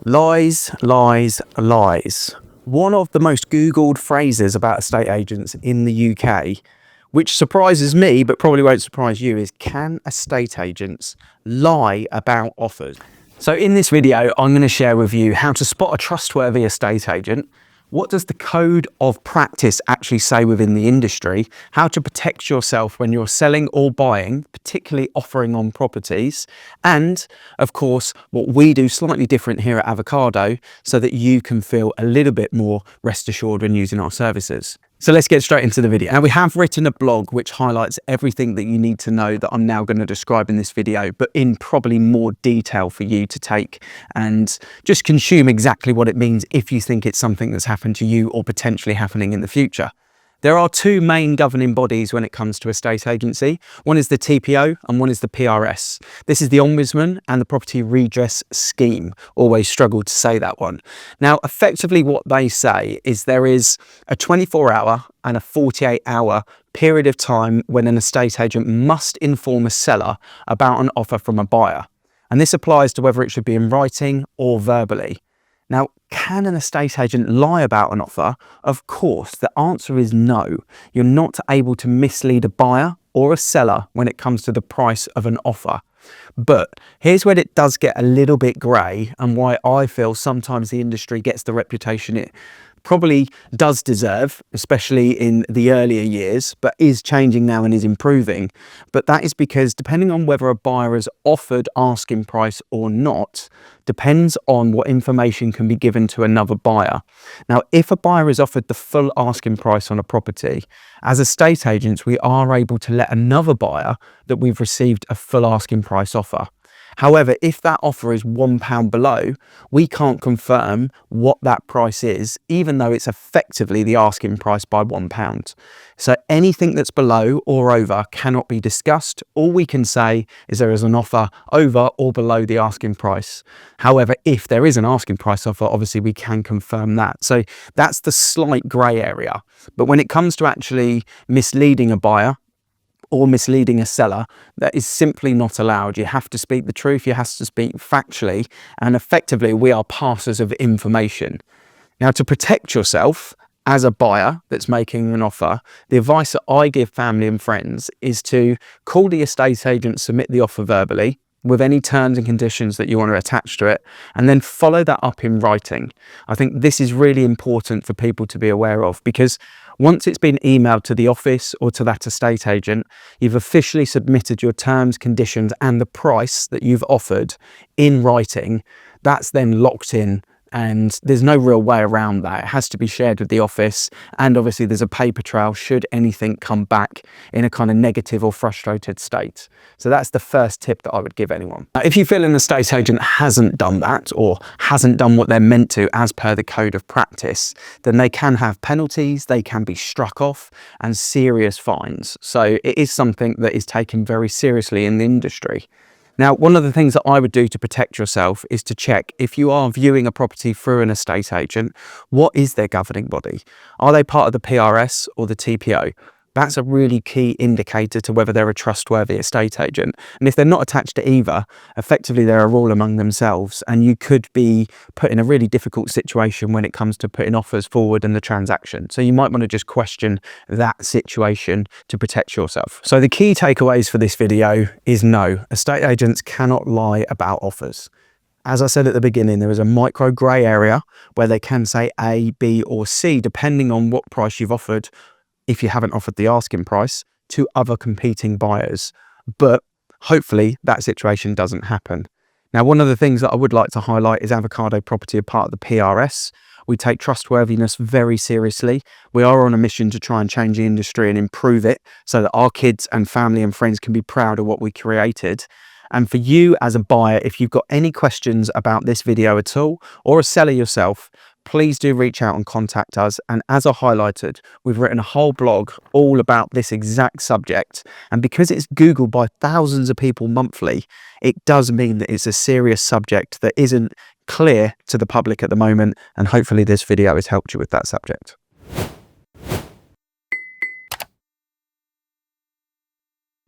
Lies, lies, lies. One of the most Googled phrases about estate agents in the UK, which surprises me but probably won't surprise you, is can estate agents lie about offers? So in this video, I'm going to share with you how to spot a trustworthy estate agent. What does the code of practice actually say within the industry? How to protect yourself when you're selling or buying, particularly offering on properties. And of course, what we do slightly different here at Avocado so that you can feel a little bit more rest assured when using our services. So let's get straight into the video. Now we have written a blog which highlights everything that you need to know that I'm now going to describe in this video, but in probably more detail for you to take and just consume exactly what it means if you think it's something that's happened to you or potentially happening in the future. There are two main governing bodies when it comes to estate agency. One is the TPO and one is the PRS. This is the Ombudsman and the Property Redress Scheme. Always struggled to say that one. Now, effectively what they say is there is a 24-hour and a 48-hour period of time when an estate agent must inform a seller about an offer from a buyer. And this applies to whether it should be in writing or verbally. Now, can an estate agent lie about an offer? Of course, the answer is no. You're not able to mislead a buyer or a seller when it comes to the price of an offer. But here's where it does get a little bit grey and why I feel sometimes the industry gets the reputation it probably does deserve, especially in the earlier years, but is changing now and is improving. But that is because depending on whether a buyer has offered asking price or not, depends on what information can be given to another buyer. Now, if a buyer is offered the full asking price on a property, as estate agents, we are able to let another buyer that we've received a full asking price offer. However, if that offer is £1 below, we can't confirm what that price is, even though it's effectively the asking price by £1. So anything that's below or over cannot be discussed. All we can say is there is an offer over or below the asking price. However, if there is an asking price offer, obviously we can confirm that. So that's the slight grey area. But when it comes to actually misleading a buyer, or misleading a seller, that is simply not allowed. You have to speak the truth, you have to speak factually, and effectively we are passers of information. Now, to protect yourself as a buyer that's making an offer, the advice that I give family and friends is to call the estate agent, submit the offer verbally with any terms and conditions that you want to attach to it, and then follow that up in writing. I think this is really important for people to be aware of, because once it's been emailed to the office or to that estate agent, you've officially submitted your terms, conditions, and the price that you've offered in writing. That's then locked in, and there's no real way around that. It has to be shared with the office, and obviously there's a paper trail should anything come back in a kind of negative or frustrated state. So that's the first tip that I would give anyone. Now, if you feel an estate agent hasn't done that or hasn't done what they're meant to as per the code of practice, then they can have penalties, they can be struck off, and serious fines. So it is something that is taken very seriously in the industry. Now, one of the things that I would do to protect yourself is to check if you are viewing a property through an estate agent, what is their governing body? Are they part of the PRS or the TPO? That's a really key indicator to whether they're a trustworthy estate agent. And if they're not attached to either, effectively they're a rule among themselves, and you could be put in a really difficult situation when it comes to putting offers forward in the transaction. So you might want to just question that situation to protect yourself. So the key takeaways for this video is no, estate agents cannot lie about offers. As I said at the beginning, there is a micro grey area where they can say A, B, or C, depending on what price you've offered, if you haven't offered the asking price, to other competing buyers. But hopefully that situation doesn't happen. Now, one of the things that I would like to highlight is Avocado Property are part of the PRS. We take trustworthiness very seriously. We are on a mission to try and change the industry and improve it so that our kids and family and friends can be proud of what we created. And for you as a buyer, if you've got any questions about this video at all, or a seller yourself, please do reach out and contact us. And as I highlighted, we've written a whole blog all about this exact subject. And because it's Googled by thousands of people monthly, it does mean that it's a serious subject that isn't clear to the public at the moment. And hopefully this video has helped you with that subject.